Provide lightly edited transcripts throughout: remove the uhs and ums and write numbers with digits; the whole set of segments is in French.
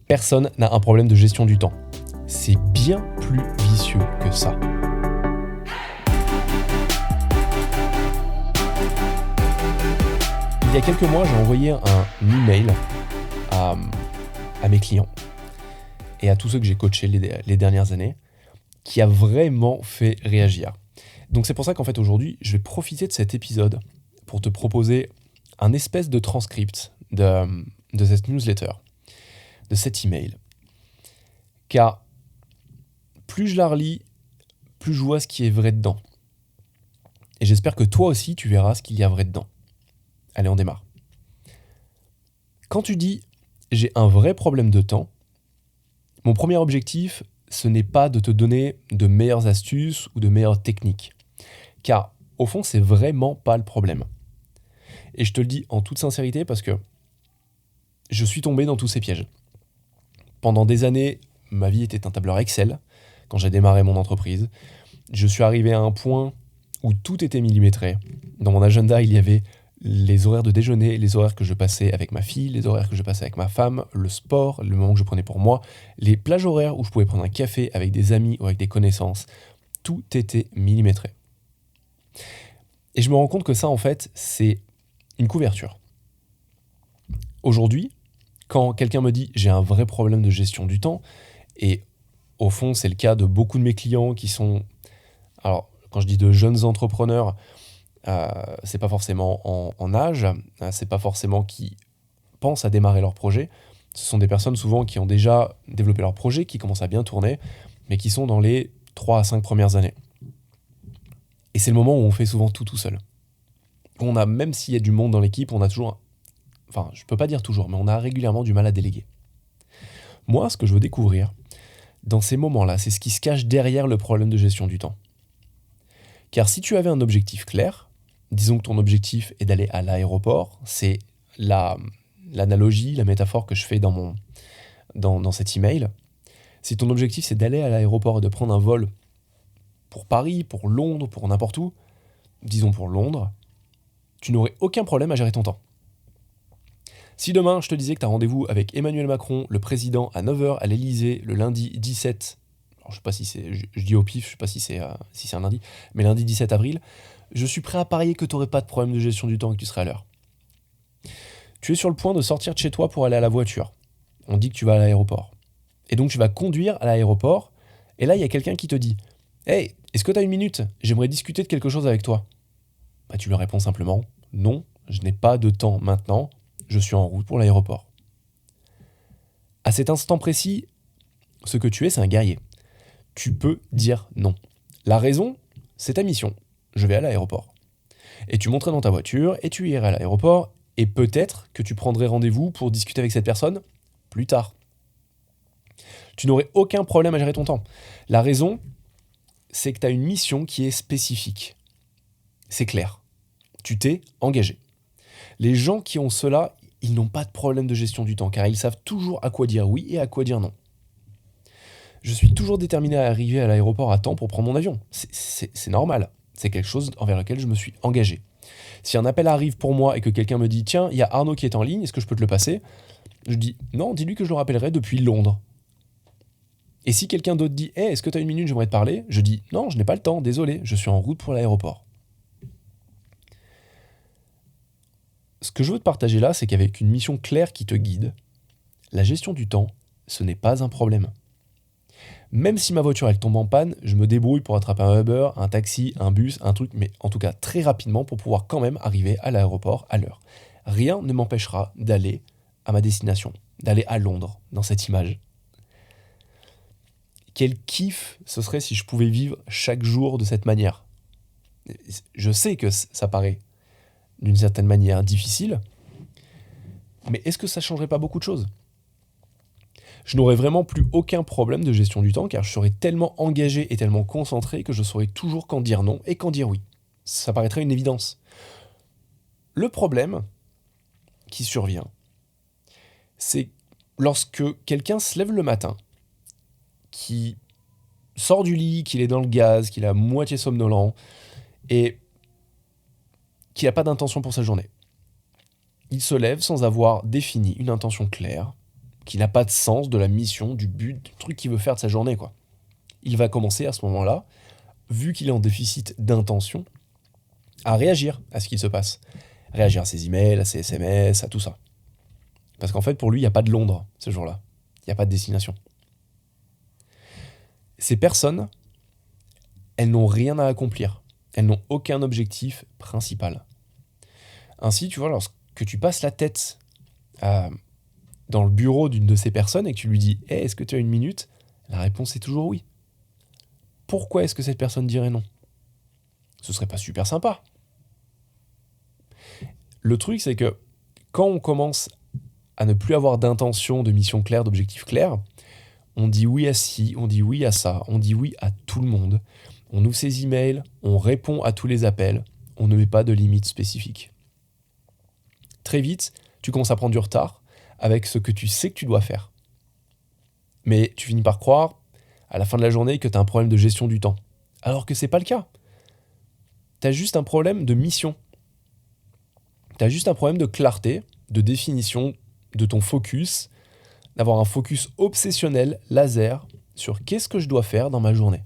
Personne n'a un problème de gestion du temps. C'est bien plus vicieux que ça. Il y a quelques mois, j'ai envoyé un email à mes clients et à tous ceux que j'ai coachés les dernières années, qui a vraiment fait réagir. Donc c'est pour ça qu'en fait aujourd'hui, je vais profiter de cet épisode pour te proposer un espèce de transcript de cette newsletter, de cet email. Car plus je la relis, plus je vois ce qui est vrai dedans. Et j'espère que toi aussi, tu verras ce qu'il y a vrai dedans. Allez, on démarre. Quand tu dis « j'ai un vrai problème de temps », mon premier objectif, ce n'est pas de te donner de meilleures astuces ou de meilleures techniques. Car, au fond, c'est vraiment pas le problème. Et je te le dis en toute sincérité parce que je suis tombé dans tous ces pièges. Pendant des années, ma vie était un tableur Excel. Quand j'ai démarré mon entreprise, je suis arrivé à un point où tout était millimétré. Dans mon agenda, il y avait les horaires de déjeuner, les horaires que je passais avec ma fille, les horaires que je passais avec ma femme, le sport, le moment que je prenais pour moi, les plages horaires où je pouvais prendre un café avec des amis ou avec des connaissances. Tout était millimétré. Et je me rends compte que ça, en fait, c'est une couverture. Aujourd'hui, quand quelqu'un me dit « j'ai un vrai problème de gestion du temps », et au fond, c'est le cas de beaucoup de mes clients qui sont... Alors, quand je dis de jeunes entrepreneurs, c'est pas forcément en âge, c'est pas forcément qui pensent à démarrer leur projet. Ce sont des personnes souvent qui ont déjà développé leur projet, qui commencent à bien tourner, mais qui sont dans les 3 à 5 premières années. Et c'est le moment où on fait souvent tout seul. Même s'il y a du monde dans l'équipe, on a toujours... Enfin, je peux pas dire toujours, mais on a régulièrement du mal à déléguer. Moi, ce que je veux découvrir dans ces moments-là, c'est ce qui se cache derrière le problème de gestion du temps. Car si tu avais un objectif clair, disons que ton objectif est d'aller à l'aéroport, c'est l'analogie, la métaphore que je fais dans cet email. Si ton objectif c'est d'aller à l'aéroport et de prendre un vol pour Paris, pour Londres, pour n'importe où, disons pour Londres, tu n'aurais aucun problème à gérer ton temps. Si demain je te disais que tu as rendez-vous avec Emmanuel Macron, le président, à 9h à l'Elysée, le lundi 17, alors je sais pas si c'est, je dis au pif, je sais pas si c'est un lundi, mais lundi 17 avril, je suis prêt à parier que tu n'aurais pas de problème de gestion du temps et que tu serais à l'heure. Tu es sur le point de sortir de chez toi pour aller à la voiture. On dit que tu vas à l'aéroport. Et donc tu vas conduire à l'aéroport, et là il y a quelqu'un qui te dit « Hey, est-ce que tu as une minute ? J'aimerais discuter de quelque chose avec toi. » Tu lui réponds simplement « Non, je n'ai pas de temps maintenant, je suis en route pour l'aéroport. » À cet instant précis, ce que tu es, c'est un guerrier. Tu peux dire non. La raison, c'est ta mission. Je vais à l'aéroport. Et tu monterais dans ta voiture et tu irais à l'aéroport et peut-être que tu prendrais rendez-vous pour discuter avec cette personne plus tard. Tu n'aurais aucun problème à gérer ton temps. La raison, c'est que tu as une mission qui est spécifique. C'est clair. Tu t'es engagé. Les gens qui ont cela, ils n'ont pas de problème de gestion du temps car ils savent toujours à quoi dire oui et à quoi dire non. Je suis toujours déterminé à arriver à l'aéroport à temps pour prendre mon avion. C'est normal. C'est quelque chose envers lequel je me suis engagé. Si un appel arrive pour moi et que quelqu'un me dit « Tiens, il y a Arnaud qui est en ligne, est-ce que je peux te le passer ?» Je dis « Non, dis-lui que je le rappellerai depuis Londres. » Et si quelqu'un d'autre dit « Hey, est-ce que tu as une minute, j'aimerais te parler ?» Je dis « Non, je n'ai pas le temps, désolé, je suis en route pour l'aéroport. » Ce que je veux te partager là, c'est qu'avec une mission claire qui te guide, la gestion du temps, ce n'est pas un problème. Même si ma voiture elle tombe en panne, je me débrouille pour attraper un Uber, un taxi, un bus, un truc, mais en tout cas très rapidement pour pouvoir quand même arriver à l'aéroport à l'heure. Rien ne m'empêchera d'aller à ma destination, d'aller à Londres, dans cette image. Quel kiff ce serait si je pouvais vivre chaque jour de cette manière. Je sais que ça paraît d'une certaine manière difficile, mais est-ce que ça changerait pas beaucoup de choses ? Je n'aurais vraiment plus aucun problème de gestion du temps car je serais tellement engagé et tellement concentré que je saurais toujours quand dire non et quand dire oui. Ça paraîtrait une évidence. Le problème qui survient, c'est lorsque quelqu'un se lève le matin, qui sort du lit, qu'il est dans le gaz, qu'il est à moitié somnolent et qui n'a pas d'intention pour sa journée. Il se lève sans avoir défini une intention claire, qui n'a pas de sens de la mission, du but, du truc qu'il veut faire de sa journée, quoi. Il va commencer à ce moment-là, vu qu'il est en déficit d'intention, à réagir à ce qui se passe. Réagir à ses emails, à ses SMS, à tout ça. Parce qu'en fait, pour lui, il n'y a pas de Londres ce jour-là. Il n'y a pas de destination. Ces personnes, elles n'ont rien à accomplir. Elles n'ont aucun objectif principal. Ainsi, tu vois, lorsque tu passes la tête dans le bureau d'une de ces personnes et que tu lui dis « Hey, est-ce que tu as une minute ?» La réponse est toujours oui. Pourquoi est-ce que cette personne dirait non ? Ce serait pas super sympa. Le truc, c'est que quand on commence à ne plus avoir d'intention, de mission claire, d'objectif clair, on dit oui à ci, on dit oui à ça, on dit oui à tout le monde, on ouvre ses emails, on répond à tous les appels, on ne met pas de limite spécifique. Très vite, tu commences à prendre du retard avec ce que tu sais que tu dois faire. Mais tu finis par croire, à la fin de la journée, que tu as un problème de gestion du temps. Alors que c'est pas le cas. Tu as juste un problème de mission. Tu as juste un problème de clarté, de définition de ton focus, d'avoir un focus obsessionnel, laser, sur qu'est-ce que je dois faire dans ma journée.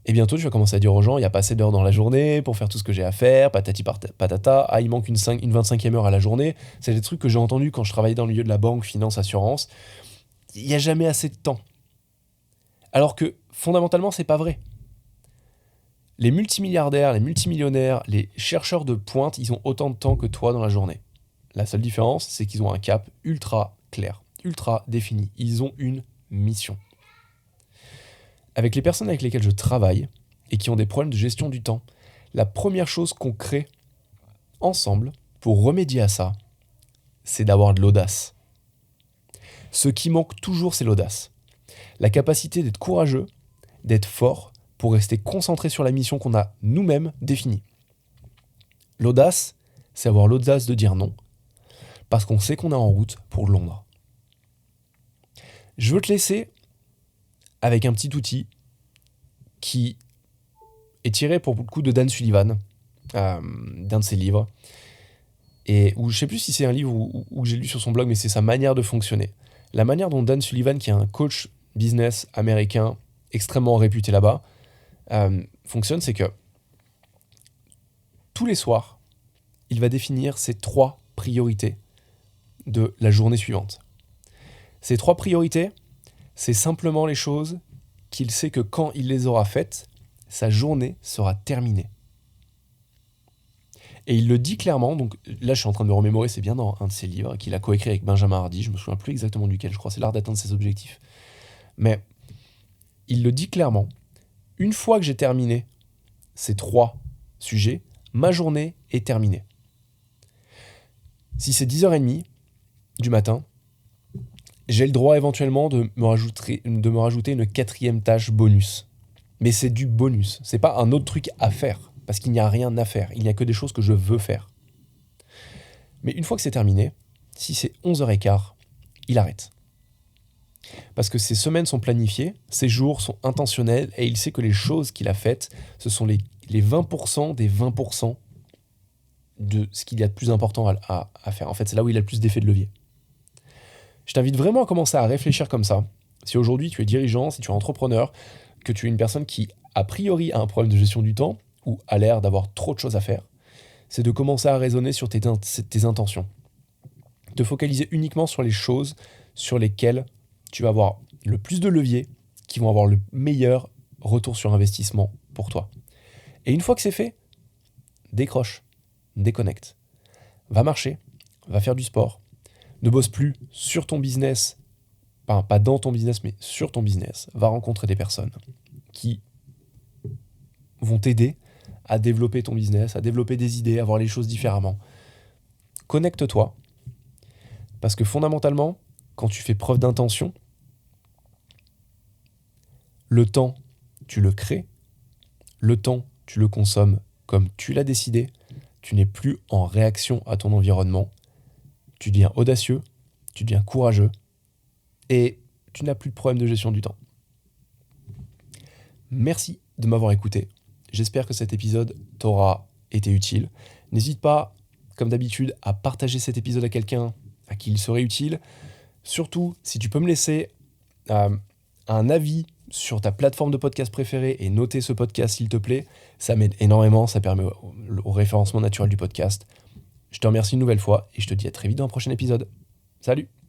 Et bientôt, tu vas commencer à dire aux gens, il n'y a pas assez d'heures dans la journée pour faire tout ce que j'ai à faire, patati patata, il manque une 25e heure à la journée. C'est des trucs que j'ai entendus quand je travaillais dans le milieu de la banque, finance, assurance. Il n'y a jamais assez de temps. Alors que, fondamentalement, c'est pas vrai. Les multimilliardaires, les multimillionnaires, les chercheurs de pointe, ils ont autant de temps que toi dans la journée. La seule différence, c'est qu'ils ont un cap ultra clair, ultra défini. Ils ont une mission. Avec les personnes avec lesquelles je travaille et qui ont des problèmes de gestion du temps, la première chose qu'on crée ensemble pour remédier à ça, c'est d'avoir de l'audace. Ce qui manque toujours, c'est l'audace. La capacité d'être courageux, d'être fort, pour rester concentré sur la mission qu'on a nous-mêmes définie. L'audace, c'est avoir l'audace de dire non, parce qu'on sait qu'on est en route pour Londres. Je veux te laisser avec un petit outil qui est tiré pour le coup de Dan Sullivan, d'un de ses livres, et où je ne sais plus si c'est un livre ou j'ai lu sur son blog, mais c'est sa manière de fonctionner. La manière dont Dan Sullivan, qui est un coach business américain extrêmement réputé là-bas, fonctionne, c'est que tous les soirs, il va définir ses 3 priorités de la journée suivante. Ces 3 priorités, c'est simplement les choses qu'il sait que quand il les aura faites, sa journée sera terminée. Et il le dit clairement, donc là je suis en train de me remémorer, c'est bien dans un de ses livres qu'il a coécrit avec Benjamin Hardy, je me souviens plus exactement duquel, je crois, c'est l'art d'atteindre ses objectifs. Mais il le dit clairement, une fois que j'ai terminé ces 3 sujets, ma journée est terminée. Si c'est 10h30 du matin, j'ai le droit éventuellement de me rajouter une 4e tâche bonus. Mais c'est du bonus, c'est pas un autre truc à faire, parce qu'il n'y a rien à faire, il n'y a que des choses que je veux faire. Mais une fois que c'est terminé, si c'est 11h15, il arrête. Parce que ses semaines sont planifiées, ses jours sont intentionnels, et il sait que les choses qu'il a faites, ce sont les 20% des 20% de ce qu'il y a de plus important à faire. En fait, c'est là où il a le plus d'effet de levier. Je t'invite vraiment à commencer à réfléchir comme ça. Si aujourd'hui tu es dirigeant, si tu es entrepreneur, que tu es une personne qui, a priori, a un problème de gestion du temps, ou a l'air d'avoir trop de choses à faire, c'est de commencer à raisonner sur tes intentions. De focaliser uniquement sur les choses sur lesquelles tu vas avoir le plus de leviers, qui vont avoir le meilleur retour sur investissement pour toi. Et une fois que c'est fait, décroche, déconnecte. Va marcher, va faire du sport. Ne bosse plus sur ton business, pas dans ton business, mais sur ton business. Va rencontrer des personnes qui vont t'aider à développer ton business, à développer des idées, à voir les choses différemment. Connecte-toi, parce que fondamentalement, quand tu fais preuve d'intention, le temps, tu le crées, le temps, tu le consommes comme tu l'as décidé, tu n'es plus en réaction à ton environnement, tu deviens audacieux, tu deviens courageux, et tu n'as plus de problème de gestion du temps. Merci de m'avoir écouté. J'espère que cet épisode t'aura été utile. N'hésite pas, comme d'habitude, à partager cet épisode à quelqu'un à qui il serait utile. Surtout, si tu peux me laisser un avis sur ta plateforme de podcast préférée et noter ce podcast s'il te plaît, ça m'aide énormément, ça permet au référencement naturel du podcast. Je te remercie une nouvelle fois et je te dis à très vite dans un prochain épisode. Salut!